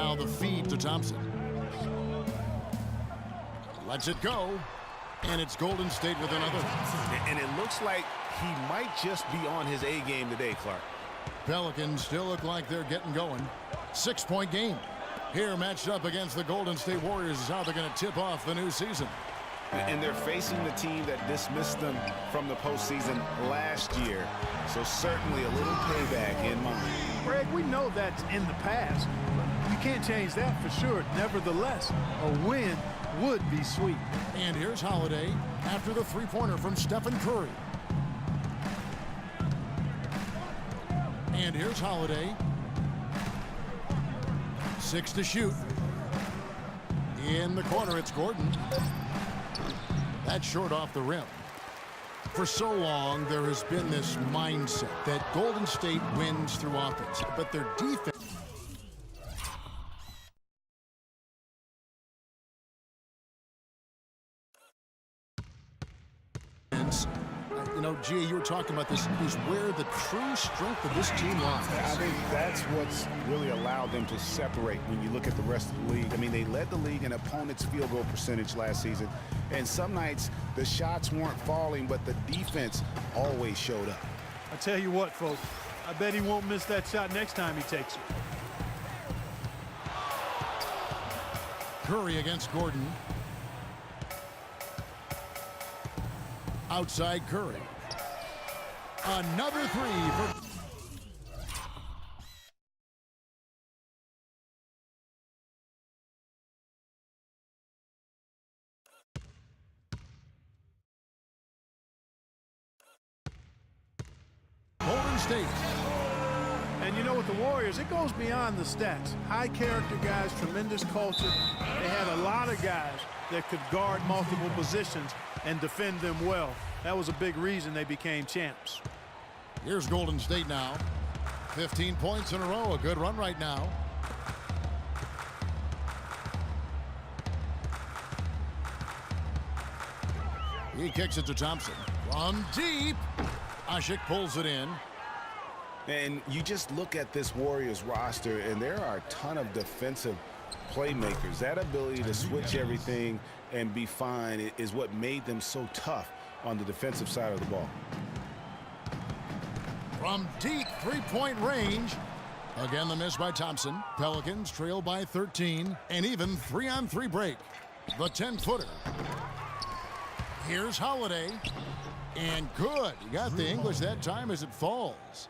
Now the feed to Thompson. Lets it go. And it's Golden State with another. And it looks like he might just be on his A game today, Clark. Pelicans still look like they're getting going. 6-point game. Here matched up against the Golden State Warriors is how they're going to tip off the new season. And they're facing the team that dismissed them from the postseason last year. So certainly a little payback in mind. Greg, we know that's in the past. But you can't change that for sure. Nevertheless, a win would be sweet. And here's Holiday after the three-pointer from Stephen Curry. And here's Holiday. 6 to shoot. In the corner, it's Gordon. That's short off the rim. For so long, there has been this mindset that Golden State wins through offense, but their defense. You know, Gia, you were talking about this, is where the true strength of this team lies. I think that's what's really allowed them to separate when you look at the rest of the league. I mean, they led the league in opponents' field goal percentage last season, and some nights the shots weren't falling, but the defense always showed up. I tell you what, folks, I bet he won't miss that shot next time he takes it. Curry against Gordon. Outside Curry. Another three for... Golden State. And you know, with the Warriors, it goes beyond the stats. High character guys, tremendous culture. They had a lot of guys that could guard multiple positions and defend them well. That was a big reason they became champs. Here's Golden State now. 15 points in a row. A good run right now. He kicks it to Thompson. From deep. Asik pulls it in. And you just look at this Warriors roster, and there are a ton of defensive playmakers. That ability to switch everything and be fine is what made them so tough on the defensive side of the ball. From deep three-point range. Again, the miss by Thompson. Pelicans trail by 13. And even 3-on-3 break. The 10-footer. Here's Holiday. And good. He got the English that time as it falls.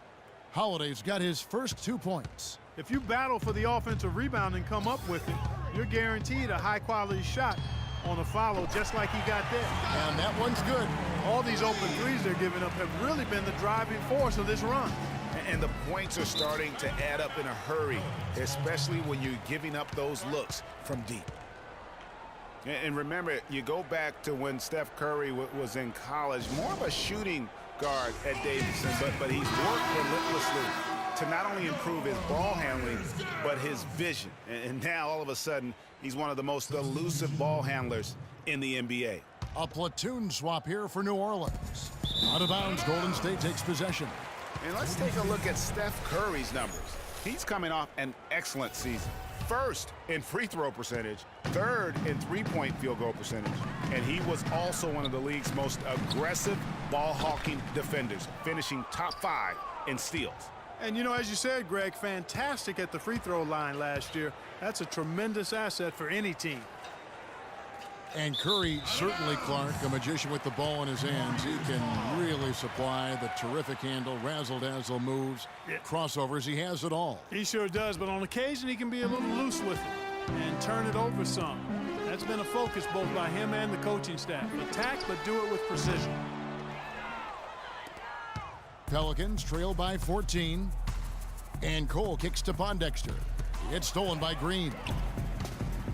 Holiday's got his first 2 points. If you battle for the offensive rebound and come up with it, you're guaranteed a high-quality shot on a follow just like he got there. And that one's good. All these open threes they're giving up have really been the driving force of this run. And the points are starting to add up in a hurry, especially when you're giving up those looks from deep. And remember, you go back to when Steph Curry was in college, more of a shooting guard at Davidson, but he's worked relentlessly to not only improve his ball handling, but his vision. And now, all of a sudden, he's one of the most elusive ball handlers in the NBA. A platoon swap here for New Orleans. Out of bounds, Golden State takes possession. And let's take a look at Steph Curry's numbers. He's coming off an excellent season. First in free throw percentage, third in three-point field goal percentage, and he was also one of the league's most aggressive ball-hawking defenders, finishing top 5 in steals. And you know, as you said, Greg, fantastic at the free throw line last year. That's a tremendous asset for any team. And Curry, certainly, Clark, a magician with the ball in his hands. He can really supply the terrific handle, razzle-dazzle moves, crossovers. He has it all. He sure does, but on occasion he can be a little loose with it and turn it over some. That's been a focus both by him and the coaching staff. Attack, but do it with precision. Pelicans trail by 14. And Cole kicks to Pondexter. It's stolen by Green.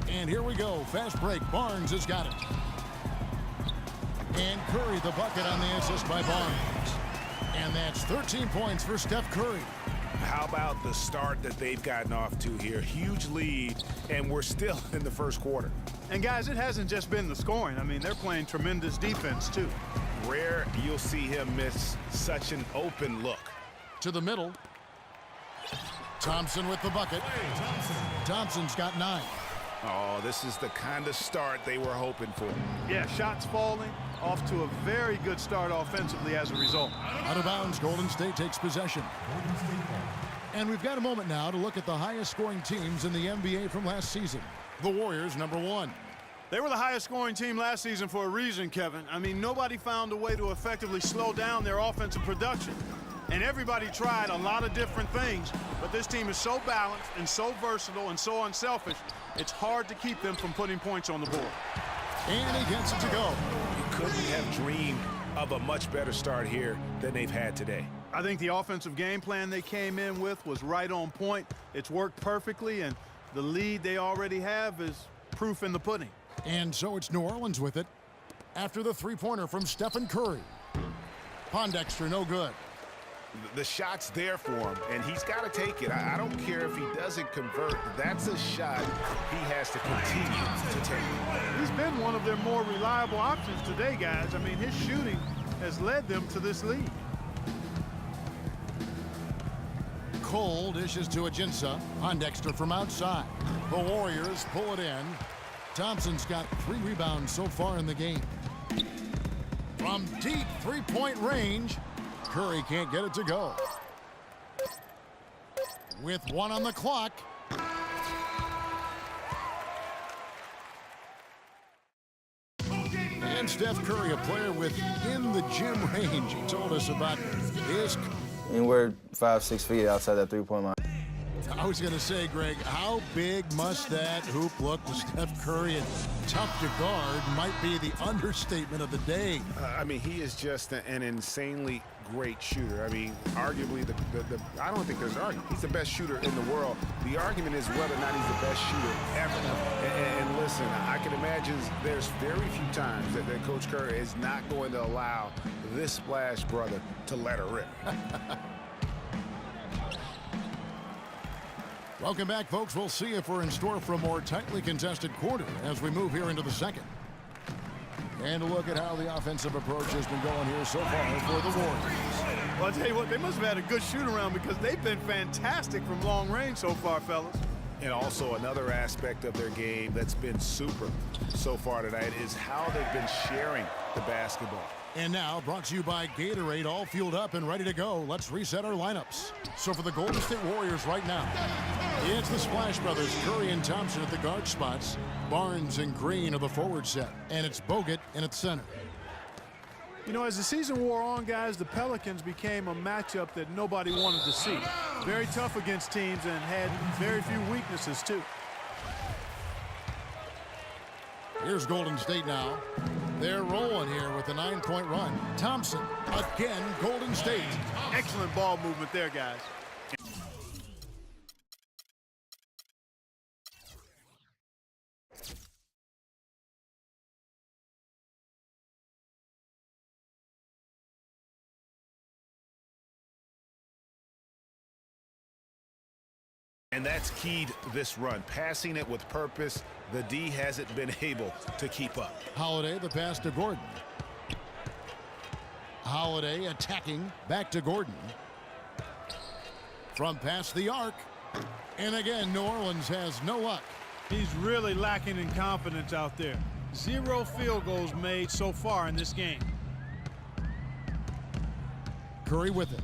And here we go. Fast break. Barnes has got it. And Curry the bucket on the assist by Barnes. And that's 13 points for Steph Curry. How about the start that they've gotten off to here? Huge lead, and we're still in the first quarter. And guys, it hasn't just been the scoring. I mean, they're playing tremendous defense too. Rare you'll see him miss such an open look. To the middle. Thompson with the bucket. Thompson's got 9. Oh, this is the kind of start they were hoping for. Yeah, shots falling, off to a very good start offensively as a result. Out of bounds, Golden State takes possession. And we've got a moment now to look at the highest scoring teams in the NBA from last season. The Warriors, number 1. They were the highest scoring team last season for a reason, Kevin. I mean, nobody found a way to effectively slow down their offensive production. And everybody tried a lot of different things, but this team is so balanced and so versatile and so unselfish, it's hard to keep them from putting points on the board. And he gets it to go. You couldn't have dreamed of a much better start here than they've had today. I think the offensive game plan they came in with was right on point. It's worked perfectly, and the lead they already have is proof in the pudding. And so it's New Orleans with it after the three-pointer from Stephen Curry. Pondexter, no good. The shot's there for him, and he's got to take it. I don't care if he doesn't convert. That's a shot he has to continue to take. He's been one of their more reliable options today, guys. I mean, his shooting has led them to this lead. Cole dishes to Ajinça. Pondexter from outside. The Warriors pull it in. Thompson's got 3 rebounds so far in the game. From deep three-point range, Curry can't get it to go. With 1 on the clock. And Steph Curry, a player with in the gym range. He told us about his... Anywhere 5-6 feet outside that three-point line. I was going to say, Greg, how big must that hoop look to Steph Curry? And tough to guard might be the understatement of the day. I mean, he is just an insanely great shooter. I mean, arguably, I don't think there's an argument. He's the best shooter in the world. The argument is whether or not he's the best shooter ever. And listen, I can imagine there's very few times that Coach Curry is not going to allow this splash brother to let her rip. Welcome back, folks. We'll see if we're in store for a more tightly contested quarter as we move here into the second. And a look at how the offensive approach has been going here so far for the Warriors. Well, I'll tell you what, they must have had a good shoot-around because they've been fantastic from long range so far, fellas. And also another aspect of their game that's been super so far tonight is how they've been sharing the basketball. And now, brought to you by Gatorade, all fueled up and ready to go. Let's reset our lineups. So for the Golden State Warriors right now, it's the Splash Brothers, Curry and Thompson at the guard spots. Barnes and Green are the forward set. And it's Bogut in its center. You know, as the season wore on, guys, the Pelicans became a matchup that nobody wanted to see. Very tough against teams and had very few weaknesses, too. Here's Golden State now. They're rolling here with a 9-point run. Thompson, again, Golden State. Excellent ball movement there, guys. And that's keyed this run. Passing it with purpose, the D hasn't been able to keep up. Holiday, the pass to Gordon. Holiday attacking, back to Gordon. From past the arc. And again, New Orleans has no luck. He's really lacking in confidence out there. 0 field goals made so far in this game. Curry with it.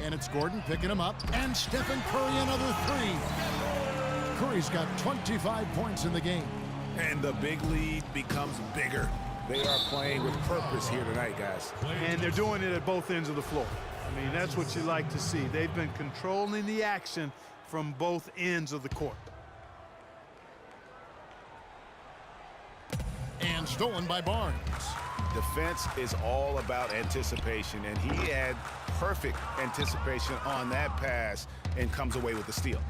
And it's Gordon picking him up. And Stephen Curry, another 3. Curry's got 25 points in the game. And the big lead becomes bigger. They are playing with purpose here tonight, guys. And they're doing it at both ends of the floor. I mean, that's what you like to see. They've been controlling the action from both ends of the court. And stolen by Barnes. Defense is all about anticipation, and he had perfect anticipation on that pass and comes away with the steal.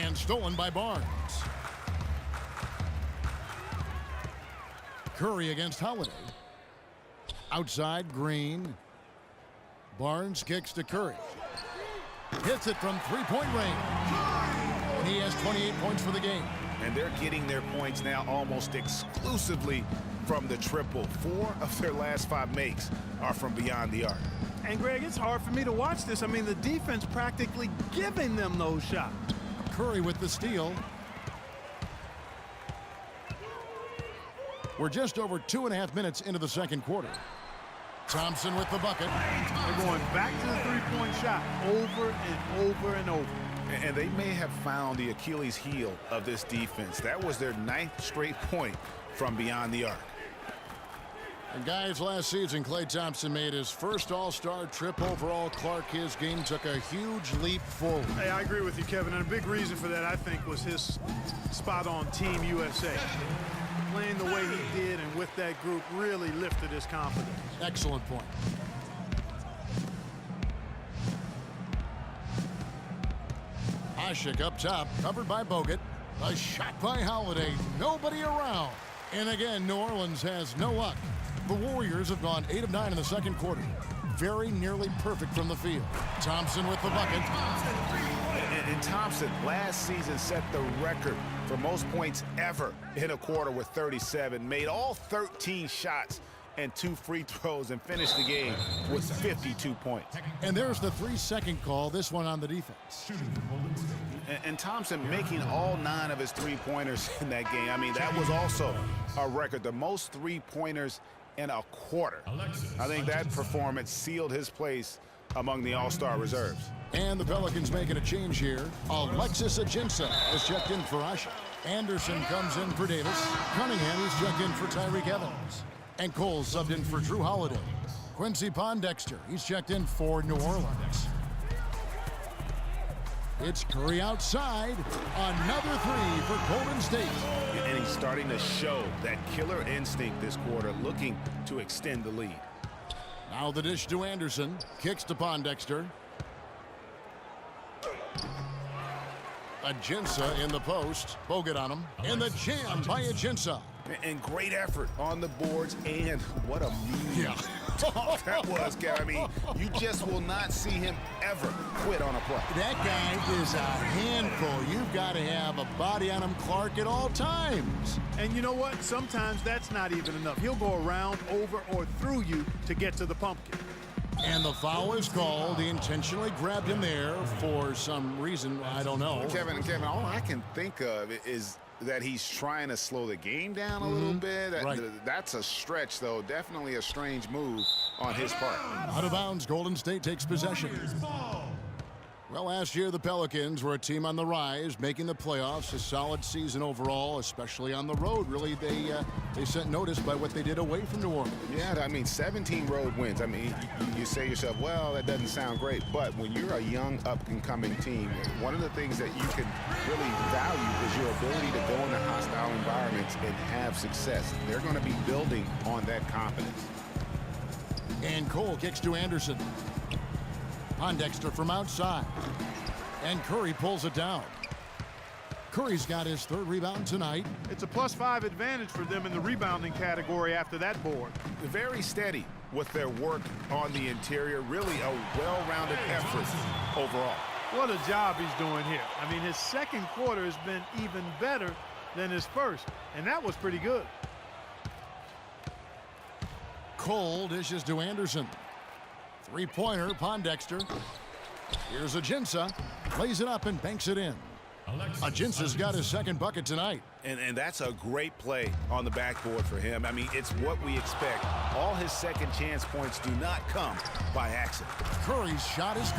And stolen by Barnes. Curry against Holiday. Outside, Green. Barnes kicks to Curry. Hits it from three-point range. And he has 28 points for the game. And they're getting their points now almost exclusively from the triple. 4 of their last 5 makes are from beyond the arc. And, Greg, it's hard for me to watch this. I mean, the defense practically giving them those shots. Curry with the steal. We're just over 2.5 minutes into the second quarter. Thompson with the bucket. They're going back to the three-point shot over and over and over. And they may have found the Achilles heel of this defense. That was their 9th straight point from beyond the arc. And guys, last season, Klay Thompson made his first All-Star trip overall. Clark, his game took a huge leap forward. Hey, I agree with you, Kevin. And a big reason for that, I think, was his spot on Team USA. Playing the way he did and with that group really lifted his confidence. Excellent point. Hasek up top, covered by Bogut. A shot by Holiday, nobody around. And again, New Orleans has no luck. The Warriors have gone 8 of 9 in the second quarter. Very nearly perfect from the field. Thompson with the bucket. And Thompson last season set the record for most points ever in a quarter with 37. Made all 13 shots and 2 free throws and finished the game with 52 points. And there's the 3-second call, this one on the defense. And Thompson making all 9 of his three-pointers in that game. I mean, that was also a record, the most three-pointers in a quarter. I think that performance sealed his place among the All-Star reserves. And the Pelicans making a change here. Alexis Ajinça is checked in for Asha. Anderson comes in for Davis. Cunningham is checked in for Tyreke Evans. And Cole subbed in for Drew Holiday. Quincy Pondexter, he's checked in for New Orleans. It's Curry outside. Another 3 for Golden State. And he's starting to show that killer instinct this quarter, looking to extend the lead. Now the dish to Anderson. Kicks to Pondexter. Ajinça in the post. Bogut on him. And the jam by Ajinça. And great effort on the boards, and what a mean Yeah. talk that was, Gary. I mean, you just will not see him ever quit on a play. That guy is a handful. You've got to have a body on him, Clark, at all times. And you know what? Sometimes that's not even enough. He'll go around, over, or through you to get to the pumpkin. And the foul is called. He intentionally grabbed him there for some reason. I don't know. Kevin, all I can think of is that he's trying to slow the game down a little bit. Right. That's a stretch, though. Definitely a strange move on his part. Out of bounds, Golden State takes possession. Well, last year the Pelicans were a team on the rise, making the playoffs. A solid season overall, especially on the road. Really, they sent notice by what they did away from New Orleans. Yeah, I mean, 17 road wins. I mean, you say to yourself, well, that doesn't sound great. But when you're a young, up-and-coming team, one of the things that you can really value is your ability to go into hostile environments and have success. They're going to be building on that confidence. And Cole kicks to Anderson. Pondexter from outside. And Curry pulls it down. Curry's got his 3rd rebound tonight. It's a +5 advantage for them in the rebounding category after that board. Very steady with their work on the interior. Really a well-rounded effort overall. What a job he's doing here. I mean, his second quarter has been even better than his first, and that was pretty good. Cole dishes to Anderson. 3-pointer, Pondexter. Here's Ajinça. Plays it up and banks it in. Ajinça's got his 2nd bucket tonight. And that's a great play on the backboard for him. I mean, it's what we expect. All his second chance points do not come by accident. Curry's shot is